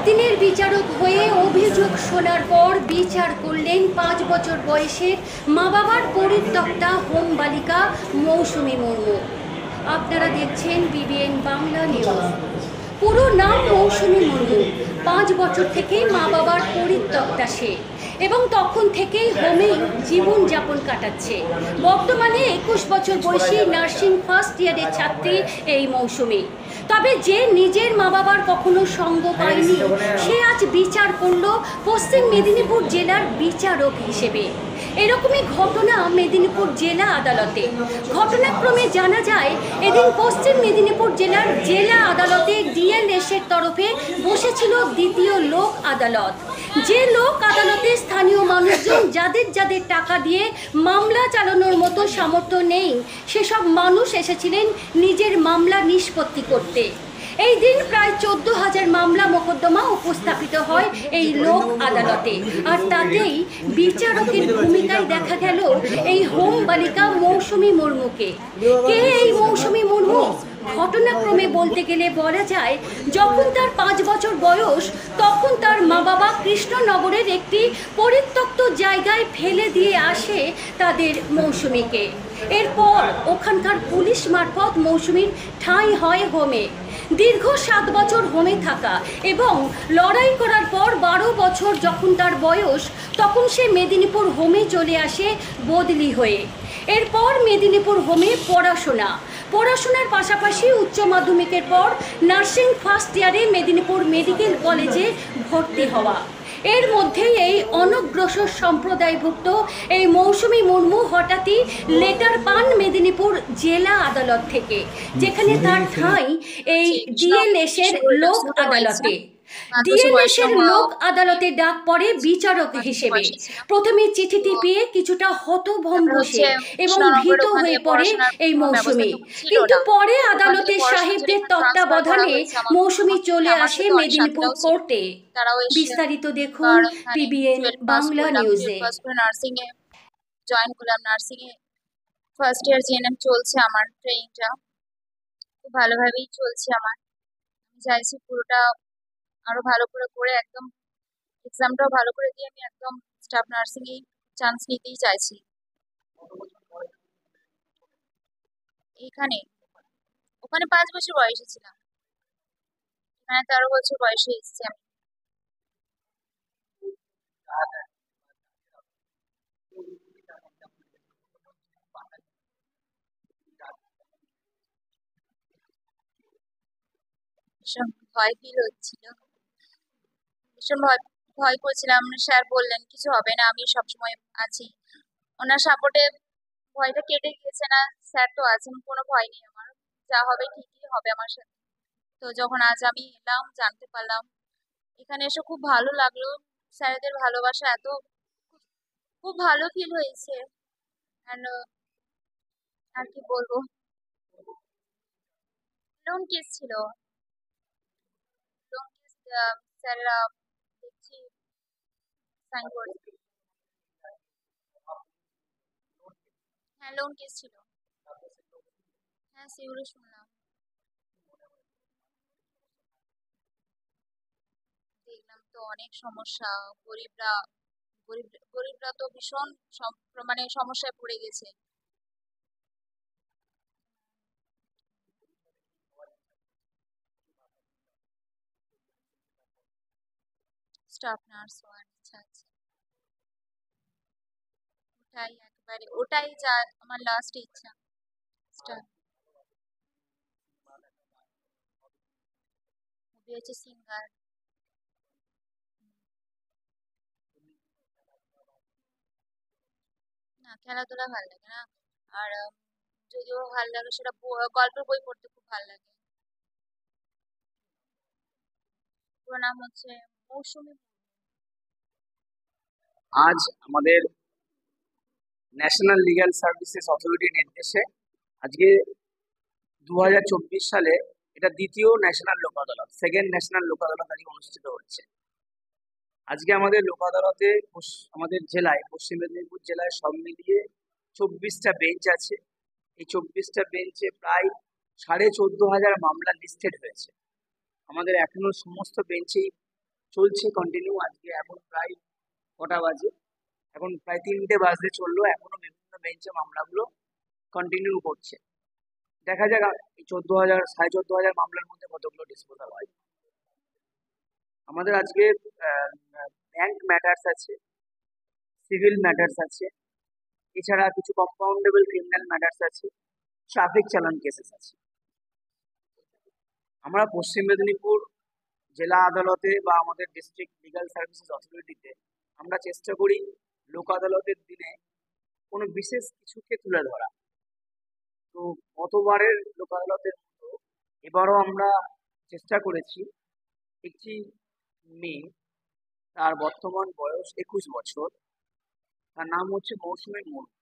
একদিনের বিচারক হয়ে অভিযোগ শোনার পর বিচার করলেন 5 বছর বয়সের মা বাবার পরিত্যক্তা হোম বালিকা মৌসুমী মুর্মু। আপনারা দেখছেন বিবিএন বাংলা নিউজ। পুরো নাম মৌসুমী মুর্মু। 5 বছর থেকে মা বাবার পরিত্যক্তা সে এবং তখন থেকেই হোমেই জীবনযাপন কাটাচ্ছে। বর্তমানে 21 বছর বয়সী নার্সিং ফার্স্ট ইয়ারের ছাত্রী এই মৌসুমী। তবে যে নিজের মা বাবার কখনো সঙ্গ পায়নি, সে আজ বিচার করল পশ্চিম মেদিনীপুর জেলার বিচারক হিসেবে। এরকমই ঘটনা মেদিনীপুর জেলা আদালতে। ঘটনাক্রমে জানা যায়, এদিন পশ্চিম মেদিনীপুর জেলার জেলা আদালতে ডিএলএস এর তরফে বসেছিল দ্বিতীয় লোক আদালত। যে লোক আদালতে স্থানীয় মানুষজন যাদের টাকা দিয়ে মামলা চালানোর মতো সামর্থ্য নেই, সেসব মানুষ এসেছিলেন নিজের মামলা নিষ্পত্তি করতে। এই দিন প্রায় 14,000 মামলা মোকদ্দমা উপস্থাপিত হয় এই লোক আদালতে, আর তাতেই বিচারকের ভূমিকায় দেখা গেল এই হোম বালিকা মৌসুমী মুর্মুকে। কে এই মৌসুমী মুর্মু? ঘটনাক্রমে বলতে গেলে বলা যায়, যখন তার 5 বছর বয়স, তখন তার মা বাবা কৃষ্ণনগরের একটি পরিত্যক্ত জায়গায় ফেলে দিয়ে আসে তাদের মৌসুমীকে। এরপর ওখানকার পুলিশ মারফত মৌসুমীর ঠাঁই হয় হোমে। দীর্ঘ 7 বছর হোমে থাকা এবং লড়াই করার পর 12 বছর যখন তার বয়স, তখন সে মেদিনীপুর হোমে চলে আসে বদলি হয়ে। এরপর মেদিনীপুর হোমে পড়াশোনার পাশাপাশি উচ্চ মাধ্যমিকের পর নার্সিং ফার্স্ট ইয়ারে মেদিনীপুর মেডিকেল কলেজে ভর্তি হওয়া। এর মধ্যেই এই অনগ্রসর সম্প্রদায়ভুক্ত এই মৌসুমী মুর্মু হঠাৎই লেটার পান মেদিনীপুর জেলা আদালত থেকে, যেখানে তার ঠাঁই এই ডিএলএস এর লোক আদালতে। ডিএলএস এর লোক আদালতে ডাক পড়ে বিচারক হিসেবে। প্রথমে চিঠিটি পেয়ে কিছুটা হতভম্ব সে এবং ভীত হয়ে পড়ে এই মৌসুমী, কিন্তু পরে আদালতের সাহেবদের তত্ত্বাবধানে মৌসুমী চলে আসে মেদিনীপুর কোর্টে। বিস্তারিত দেখুন বিবিএন বাংলা নিউজে। নার্সিং এ জয়েন করলাম, নার্সিং এ ফার্স্ট ইয়ার জিএনএম চলছে আমার ট্রেনিংটা, খুব ভালোভাবেই চলছে আমার। আমি চাইছি পুরোটা আরো ভালো করে একদম এক্সামটাও ভালো করে দিয়ে আমি একদম স্টাফ নার্সিং এ চান্স নিতেই চাইছি। ওখানে 5 বছর বয়সে ছিলাম, এখানে 13 বছর বয়সে এসেছি আমি। ভীষণ ভয় ফিল হচ্ছিল, ভীষণ ভয় করছিলাম। স্যার বললেন কিছু হবে না, আমি সবসময় আছি। ওনার সাপোর্টে ভয়টা কেটে গিয়েছে। না, স্যার তো আছেন, কোনো ভয় নেই আমার, যা হবে ঠিকই হবে আমার সাথে। তো যখন আজ আমি এলাম, জানতে পারলাম, এখানে এসে খুব ভালো লাগলো। স্যারদের ভালোবাসা এত, খুব ভালো ফিল হয়েছে। আর কি বলবো, লোন কেস ছিল, লোন কেস স্যাররা দেখছি সাইন করেছে। হ্যাঁ, লোন কেস ছিল। হ্যাঁ, সেগুলো শুনলাম, দেখলাম তো অনেক সমস্যা। গরিবরা গরিবরা তো ভীষণ মানে সমস্যায় পড়ে গেছে। স্টাফ নার্স হওয়ার ইচ্ছা আছে, ওটাই যা আমার লাস্ট ইচ্ছা। স্টাফ হচ্ছে সিঙ্গার। না, খেলাধুলা ভালো লাগে না, আর যদিও ভালো লাগে সেটা গল্পের বই পড়তে খুব ভালো লাগে। পুরো নাম হচ্ছে মৌসুমী। আজ আমাদের ন্যাশনাল লিগ্যাল সার্ভিসেস অথরিটির নির্দেশে আজকে 2024 সালে এটা দ্বিতীয় ন্যাশনাল লোক আদালত, সেকেন্ড ন্যাশনাল লোক আদালত আজকে অনুষ্ঠিত হচ্ছে। আজকে আমাদের লোক আদালতে আমাদের জেলায়, পশ্চিম মেদিনীপুর জেলায় সব মিলিয়ে 24টা বেঞ্চ আছে। এই 24টা বেঞ্চে প্রায় 14,500 মামলা লিস্টেড হয়েছে। আমাদের এখনো সমস্ত বেঞ্চেই চলছে কন্টিনিউ। আজকে এখন প্রায় কটা বাজে, এখন প্রায় 3টে বাজতে চললো, এখনো বিভিন্ন বেঞ্চে মামলাগুলো কন্টিনিউ করছে। দেখা যাক এই 14,000 14,500 মামলার মধ্যে কতগুলো ডিসপোজাল হয়। আমাদের আজকে ব্যাংক ম্যাটার্স আছে, সিভিল ম্যাটার্স আছে, এছাড়া কিছু কম্পাউন্ডেবল ক্রিমিনাল ম্যাটার্স আছে, ট্রাফিক চালান কেসেস আছে। আমরা পশ্চিম মেদিনীপুর জেলা আদালতে বা আমাদের ডিস্ট্রিক্ট লিগাল সার্ভিসেস অথরিটিতে আমরা চেষ্টা করি লোক আদালতের দিনে কোনো বিশেষ কিছুকে তুলে ধরা। তো গতবারের লোক আদালতের মতো এবারও আমরা চেষ্টা করেছি একটি মেয়ে, তার বর্তমান বয়স 21 বছর, তার নাম হচ্ছে মৌসুমী মুর্মু।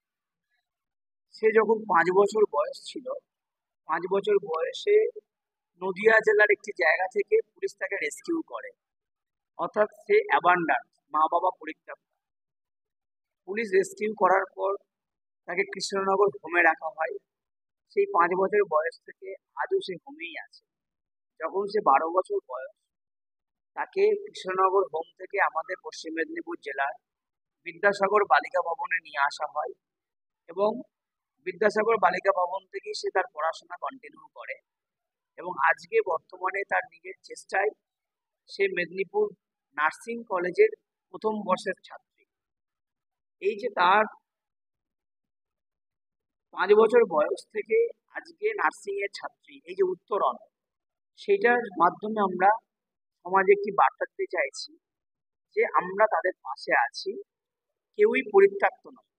সে যখন 5 বছর বয়স ছিল, 5 বছর বয়সে নদিয়া জেলার একটি জায়গা থেকে পুলিশ তাকে রেস্কিউ করে, অর্থাৎ সে অ্যাবান্ডান, মা বাবা পরিত্যক্ত। পুলিশ রেস্কিউ করার পর তাকে কৃষ্ণনগর হোমে রাখা হয়। সেই 5 বছর বয়স থেকে আজও সে হোমেই আছে। যখন সে 12 বছর বয়স, তাকে কৃষ্ণনগর হোম থেকে আমাদের পশ্চিম মেদিনীপুর জেলার বিদ্যাসাগর বালিকা ভবনে নিয়ে আসা হয় এবং বিদ্যাসাগর বালিকা ভবন থেকেই সে তার পড়াশোনা কন্টিনিউ করে এবং আজকে বর্তমানে তার নিজের চেষ্টায় সে মেদিনীপুর নার্সিং কলেজের প্রথম বর্ষের ছাত্রী। এই যে তার 5 বছর বয়স থেকে আজকে নার্সিং এর ছাত্রী, এই যে উত্তরণ, সেটার মাধ্যমে আমরা সমাজে একটি বার্তা দিতে চাইছি যে আমরা তাদের পাশে আছি, কেউই পরিত্যক্ত নয়।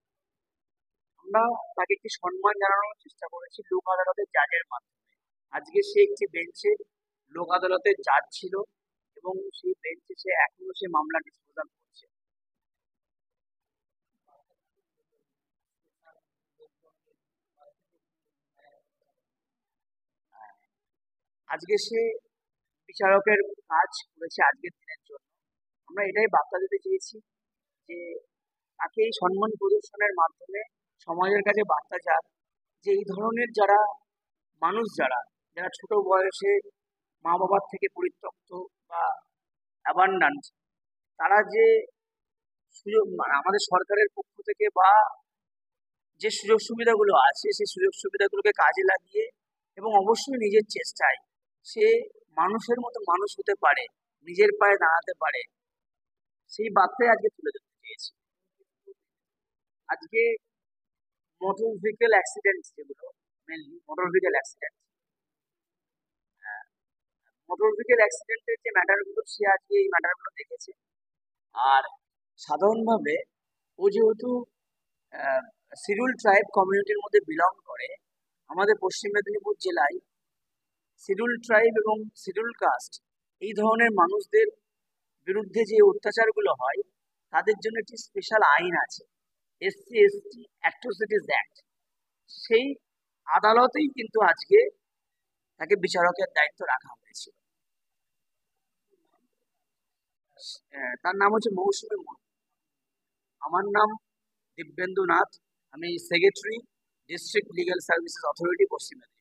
আমরা তাকে একটি সম্মান জানানোর চেষ্টা করেছি লোক আদালতের জাজের মাধ্যমে। আজকে সে একটি বেঞ্চে লোক আদালতের জাজ ছিল এবং সেই বেঞ্চে সে এখনো সে মামলা ডিসপোজাল করছে। আজকে সে বিচারকের কাজ করেছে আজকের দিনের জন্য। আমরা এটাই বার্তা দিতে চেয়েছি যে তাকে এই সম্মান প্রদর্শনের মাধ্যমে সমাজের কাছে বার্তা যাক যে এই ধরনের যারা মানুষ, যারা যারা ছোট বয়সে মা বাবার থেকে পরিত্যক্ত বা অ্যাবান্ডান্ট, তারা যে সুযোগ আমাদের সরকারের পক্ষ থেকে বা যে সুযোগ সুবিধাগুলো আছে সেই সুযোগ সুবিধাগুলোকে কাজে লাগিয়ে এবং অবশ্যই নিজের চেষ্টায় সে মানুষের মতো মানুষ হতে পারে, নিজের পায়ে দাঁড়াতে পারে, সেই বার্তাই আজকে তুলে ধরতে চেয়েছি। আজকে মোটর ভেহিকেল অ্যাক্সিডেন্ট, যেগুলো mainly motor vehicle accident, motor vehicle অ্যাক্সিডেন্টের যে ম্যাটারগুলো সে আজকে এই ম্যাটারগুলো দেখেছে। আর সাধারণভাবে ও যেহেতু শিডিউল ট্রাইব কমিউনিটির মধ্যে বিলং করে, আমাদের পশ্চিম মেদিনীপুর জেলায় শিডিউল ট্রাইব এবং শিডিউল কাস্ট এই ধরনের মানুষদের বিরুদ্ধে যে অত্যাচারগুলো হয় তাদের জন্য একটি স্পেশাল আইন আছে, এসসি এসটি অ্যাট্রোসিটিস অ্যাক্ট। সেই আদালতেই কিন্তু আজকে তাকে বিচারকের দায়িত্ব রাখা হয়েছিল। তার নাম হচ্ছে মৌসুমী মুর্মু। আমার নাম দিব্যেন্দু নাথ, আমি secretary district legal services authority পশ্চিম মেদিনীপুর।